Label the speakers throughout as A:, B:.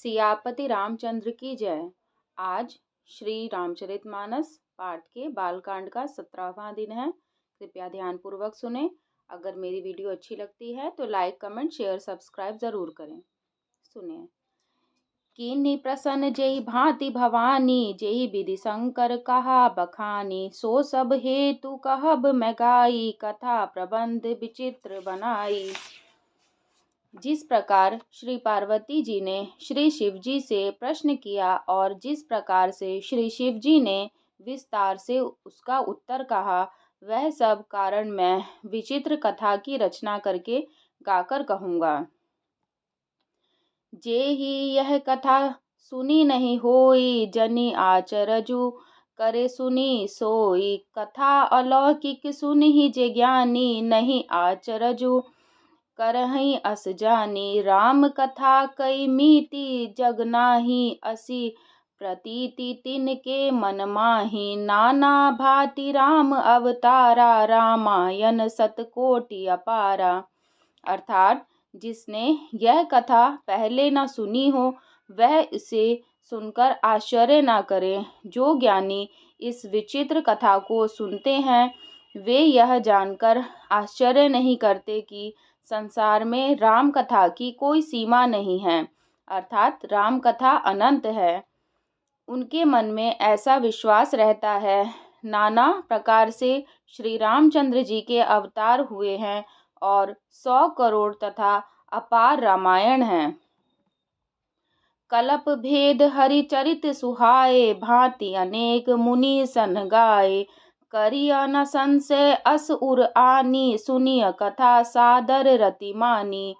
A: सियापति रामचंद्र की जय। आज श्री रामचरितमानस पाठ के बालकांड का 17वां दिन है। कृपया ध्यानपूर्वक सुने। अगर मेरी वीडियो अच्छी लगती है तो लाइक, कमेंट, शेयर, सब्सक्राइब जरूर करें। सुनिए। कीन्ही प्रसन्न जेहि भांति भवानी, जेहि विधि शंकर कहा बखानी। सो सब हेतु कहब मैं गाई, कथा प्रबंध विचित्र बनाई। जिस प्रकार श्री पार्वती जी ने श्री शिव जी से प्रश्न किया और जिस प्रकार से श्री शिव जी ने विस्तार से उसका उत्तर कहा, वह सब कारण मैं विचित्र कथा की रचना करके गाकर कहूँगा। जे ही यह कथा सुनी नहीं होई, जनि आचरजु करे सुनी सोई। कथा अलौकिक सुनहि जे ज्ञानी, नहीं आचरजु करहि अस जानी। राम कथा कई मीति, जग नाही असी प्रतीति। तिनके मन माही, नाना भांति राम अवतारा। रामायण सतकोटि अपारा। अर्थात जिसने यह कथा पहले न सुनी हो, वह इसे सुनकर आश्चर्य न करे। जो ज्ञानी इस विचित्र कथा को सुनते हैं, वे यह जानकर आश्चर्य नहीं करते कि संसार में राम कथा की कोई सीमा नहीं है, अर्थात राम कथा अनंत है। उनके मन में ऐसा विश्वास रहता है। नाना प्रकार से श्री रामचंद्र जी के अवतार हुए हैं और 100 करोड़ तथा अपार रामायण है। कलप भेद हरिचरित सुहाए, भांति अनेक मुनि सन गाए। करिय न संशय अस उर आनी, सुनिय कथा सादर रति मानी।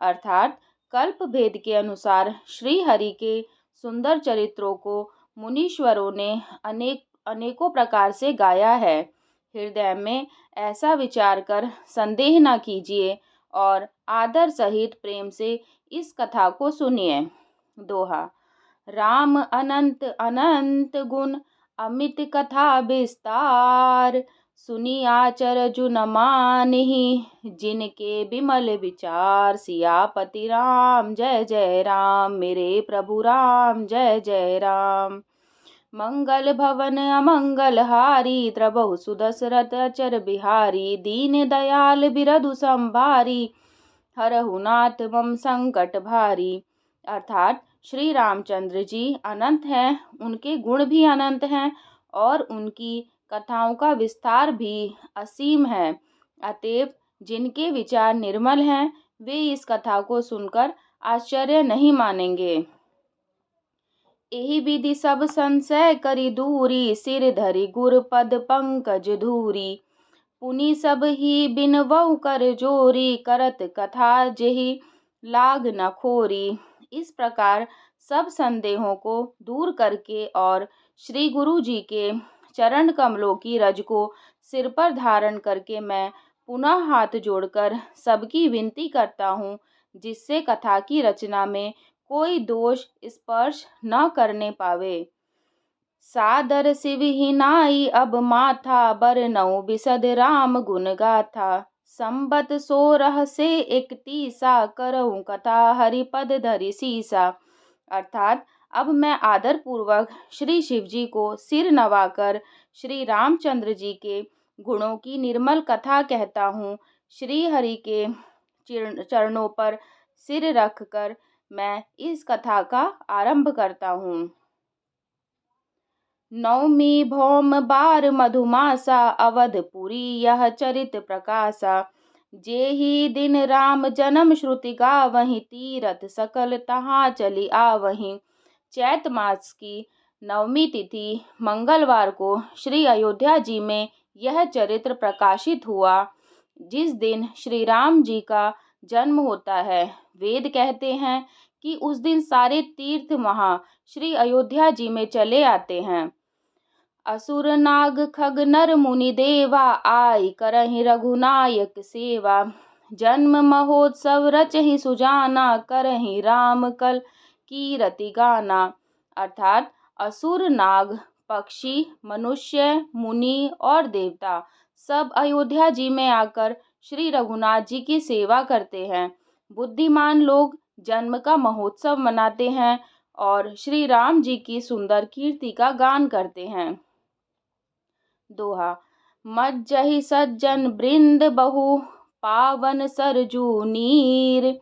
A: अर्थात कल्प भेद के अनुसार श्री हरि के सुंदर चरित्रों को मुनीश्वरों ने अनेकों प्रकार से गाया है। हृदय में ऐसा विचार कर संदेह न कीजिए और आदर सहित प्रेम से इस कथा को सुनिए। दोहा। राम अनंत अनंत गुण, अमित कथा विस्तार। सुनी आचरजु न मानहि, जिनके विमल विचार। सियापति राम जय जय राम, मेरे प्रभु राम जय जय राम। मंगल भवन अमंगल हारी, द्रबहु सुदशरथ अचर बिहारी। दीन दयाल बिरधु संभारी, हरहु नाथ मम संकट भारी। अर्थात श्री रामचंद्र जी अनंत हैं, उनके गुण भी अनंत हैं और उनकी कथाओं का विस्तार भी असीम है। अतएव जिनके विचार निर्मल हैं, वे इस कथा को सुनकर आश्चर्य नहीं मानेंगे। एहि विधि सब संशय करि दूरी, सिर धरि गुर पद पंकज धूरी। पुनि सब ही बिनवउ कर जोरी, करत कथा जेहि लाग न खोरी। इस प्रकार सब संदेहों को दूर करके और श्री गुरु जी के चरण कमलों की रज को सिर पर धारण करके मैं पुनः हाथ जोड़कर सबकी विनती करता हूँ, जिससे कथा की रचना में कोई दोष स्पर्श न करने पावे। सादर शिव ही नाई अब माथा, बरनउँ बिशद राम गुण गाथा। संबत 16 से 31 करऊँ कथा, हरिपद धरि सीसा। अर्थात अब मैं आदर पूर्वक श्री शिव जी को सिर नवाकर श्री रामचंद्र जी के गुणों की निर्मल कथा कहता हूँ। श्री हरि के चरणों पर सिर रखकर मैं इस कथा का आरंभ करता हूँ। नवमी भौम बार मधुमासा, अवधपुरी यह चरित प्रकाशा। जेहि दिन राम जन्म श्रुति गावहीं, तीरथ सकल तहाँ चली आवहीं। चैत मास की नवमी तिथि मंगलवार को श्री अयोध्या जी में यह चरित्र प्रकाशित हुआ। जिस दिन श्री राम जी का जन्म होता है, वेद कहते हैं कि उस दिन सारे तीर्थ वहाँ श्री अयोध्या जी में चले आते हैं। असुर नाग खग नर मुनि देवा, आई करहि रघुनायक सेवा। जन्म महोत्सव रचहि सुजाना, करहि राम कल कीरति गाना। अर्थात असुर, नाग, पक्षी, मनुष्य, मुनि और देवता सब अयोध्या जी में आकर श्री रघुनाथ जी की सेवा करते हैं। बुद्धिमान लोग जन्म का महोत्सव मनाते हैं और श्री राम जी की सुंदर कीर्ति का गान करते हैं। दोहा। मज्जहि सज्जन वृंद बहु पावन सरजू नीर,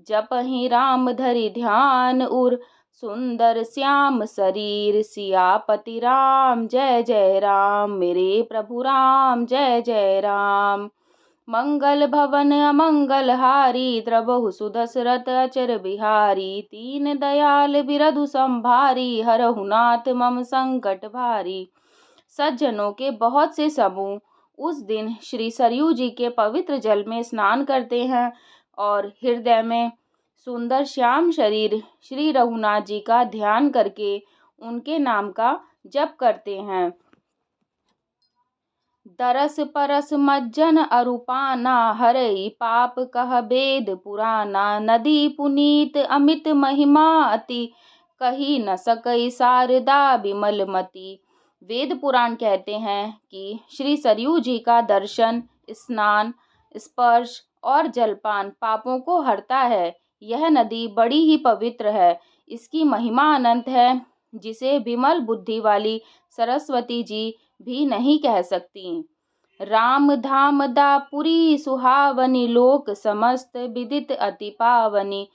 A: जपहि राम धरि ध्यान उर सुंदर श्याम शरीर। सियापति राम जय जय राम, मेरे प्रभु राम जय जय राम। मंगल भवन अमंगल हारी, द्रबहु सुदशरथ अचर बिहारी। दीन दयाल बिरधु संभारी, हरहु नाथ मम संकट भारी। सज्जनों के बहुत से समूह उस दिन श्री सरयू जी के पवित्र जल में स्नान करते हैं और हृदय में सुंदर श्याम शरीर श्री रघुनाथ जी का ध्यान करके उनके नाम का जप करते हैं। दरस परस मज्जन अरूपाना, हरई पाप कह वेद पुराना। नदी पुनीत अमित महिमा अति, कही न सकई शारदा विमल मति। वेद पुराण कहते हैं कि श्री सरयू जी का दर्शन, स्नान, स्पर्श और जलपान पापों को हरता है। यह नदी बड़ी ही पवित्र है, इसकी महिमा अनंत है, जिसे विमल बुद्धि वाली सरस्वती जी भी नहीं कह सकती। राम धाम दापुरी सुहावनी, लोक समस्त विदित अति पावनी।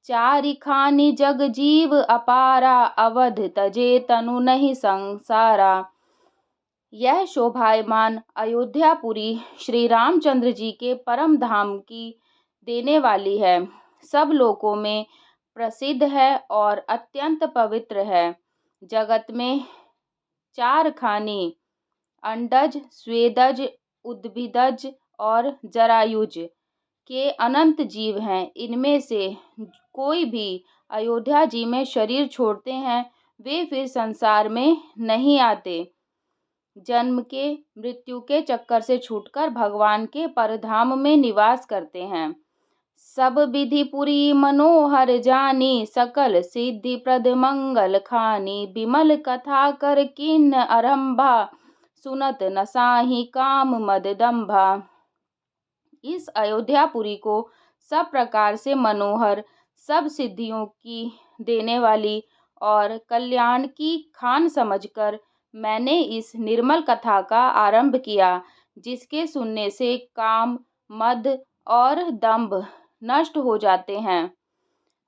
A: चारि खानी जग जीव अपारा, अवध तजे तनु नहीं संसारा। यह शोभायमान अयोध्यापुरी श्री रामचंद्र जी के परम धाम की देने वाली है, सब लोकों में प्रसिद्ध है और अत्यंत पवित्र है। जगत में 4 खानी अंडज, स्वेदज, उद्भिदज और जरायुज के अनंत जीव हैं। इनमें से कोई भी अयोध्या जी में शरीर छोड़ते हैं, वे फिर संसार में नहीं आते। जन्म के मृत्यु के चक्कर से छूटकर भगवान के परधाम में निवास करते हैं। सब विधि पुरी मनोहर जानी, सकल सिद्धि प्रद मंगल खानी। विमल कथा कर किन्न आरंभा, सुनत न साहि काम मद दंभा। इस अयोध्यापुरी को सब प्रकार से मनोहर, सब सिद्धियों की देने वाली और कल्याण की खान समझकर मैंने इस निर्मल कथा का आरंभ किया, जिसके सुनने से काम, मद और दंभ नष्ट हो जाते हैं।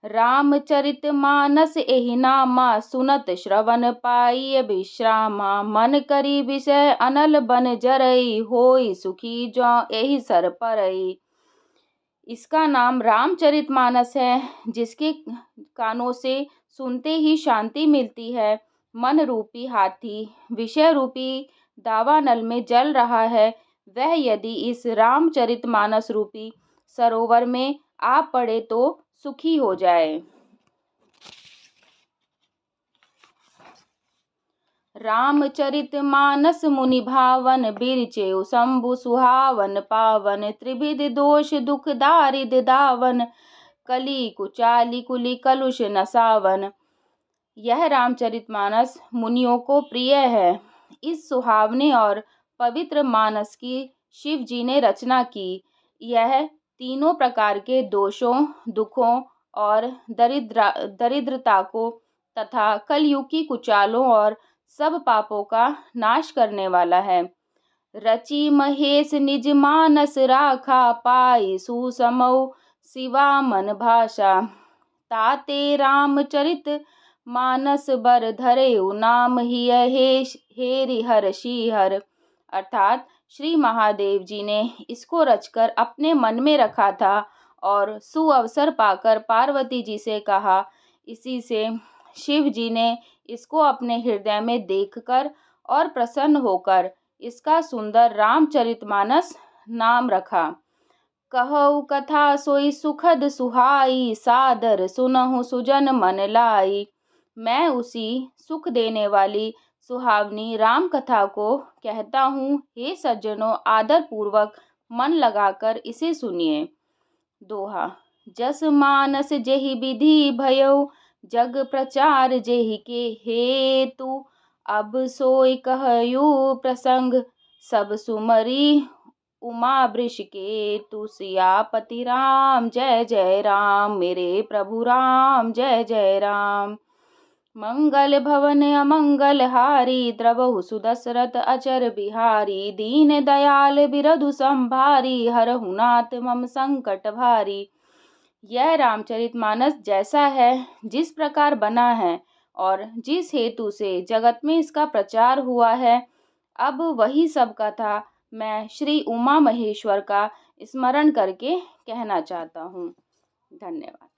A: रामचरित मानस एहि नामा, सुनत श्रवण पाई विश्रामा। मन करी विषय अनल बन जरई, होई सुखी जो एहि सर परई। इसका नाम रामचरितमानस है, जिसके कानों से सुनते ही शांति मिलती है। मन रूपी हाथी विषय रूपी दावानल में जल रहा है, वह यदि इस रामचरितमानस रूपी सरोवर में आ पड़े तो सुखी हो जाए। रामचरितमानस मुनि भावन, बिरचेउ शंभु सुहावन पावन। त्रिविध दोष दुख दारिद दावन, कली कुचाली कुली कलुष नसावन। यह रामचरितमानस मुनियों को प्रिय है। इस सुहावने और पवित्र मानस की शिव जी ने रचना की। यह तीनों प्रकार के दोषों, दुखों और दरिद्रता को तथा कलयुग की कुचालों और सब पापों का नाश करने वाला है। रचि महेश निज मानस राखा, पाई सुसमौ शिवा मन भाषा। ताते रामचरित मानस बर धरेउ, नाम ही हेरि हर श्रीहर। अर्थात श्री महादेव जी ने इसको रचकर अपने मन में रखा था और सुअवसर पाकर पार्वती जी से कहा। इसी से शिव जी ने इसको अपने हृदय में देखकर और प्रसन्न होकर इसका सुंदर रामचरितमानस नाम रखा। कहऊ कथा सोई सुखद सुहाई, सादर सुनहु सुजन मन लाई। मैं उसी सुख देने वाली सुहावनी राम कथा को कहता हूँ। हे सज्जनों, आदर पूर्वक मन लगाकर इसे सुनिए। दोहा। जस मानस जेहि विधि भयउ, जग प्रचार जेहि के हेतु। अब सोई कहयु प्रसंग, सब सुमरी उमा वृषकेतु सियापति राम, जय जय राम मेरे प्रभु राम, जय जय राम। मंगल भवन अमंगल हारी, द्रवहु सुदशरथ अचर बिहारी। दीन दयाल बिरधु संभारी, हरहु नाथ मम संकट भारी। यह रामचरितमानस जैसा है, जिस प्रकार बना है और जिस हेतु से जगत में इसका प्रचार हुआ है, अब वही सब कथा मैं श्री उमा महेश्वर का स्मरण करके कहना चाहता हूँ। धन्यवाद।